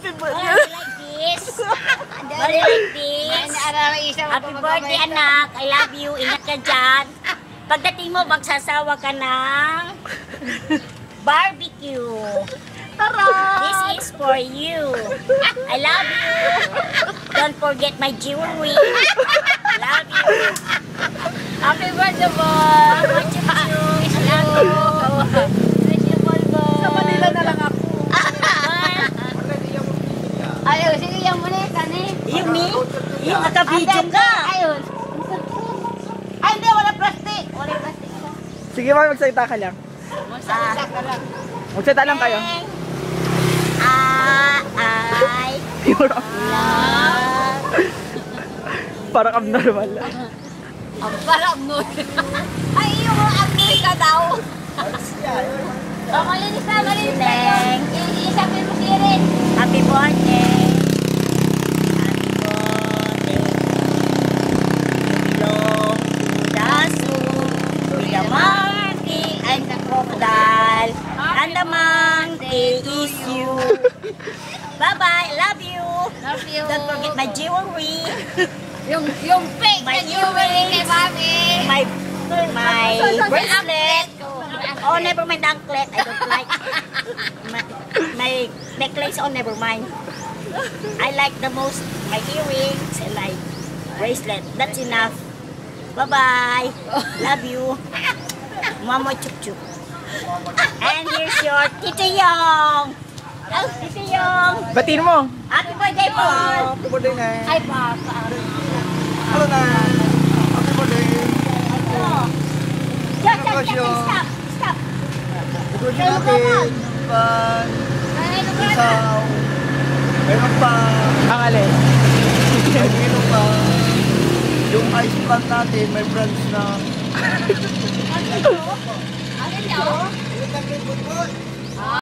Happy birthday. Like this. Like this. Happy birthday, anak. I love you. Ingat ka dyan. Pagdating mo, magsasawa ka ng barbecue. This is for you. I love you. Don't forget my jewelry. Love you. Happy birthday, boy. I love you. Sa Manila na lang ako. Ayaw, sige yung muna ni. Yung me? Yung nakabidyo ka. Ayun. Ay, hindi, wala plastic. Wala plastic. Sige, ma'am, magsalita ka lang. Magsalita ka lang. Magsalita lang kayo. I Pure. love. Parang abnormal. Ang parang no. Ay, yung abnoy ka daw. Malinis na, malinis na yun. Isapin mo si Erin. Happy birthday. Happy birthday. Belong to the zoo, to the monkey and the crocodile. And the monkey is you. Bye-bye. Love you. Love you. Don't forget my jewelry. Yung fake My na jewelry kay Mami. My bracelet. Oh, never mind the anklet. I don't like my necklace. Oh, never mind. I like the most my earrings and my bracelet. That's enough. Bye-bye. Love you. Mama chup chup. And here's your Tito Yong. Oh, Tito Yong. Batiin mo. Happy birthday po. Happy birthday na. Ay, papa. Hello na. Happy birthday. Oh. Stop. Stop. Ito natin, pan, isaw, meron pa, Ang alin. meron pa, yung ice plant natin, may branch na, Ano ito? ito,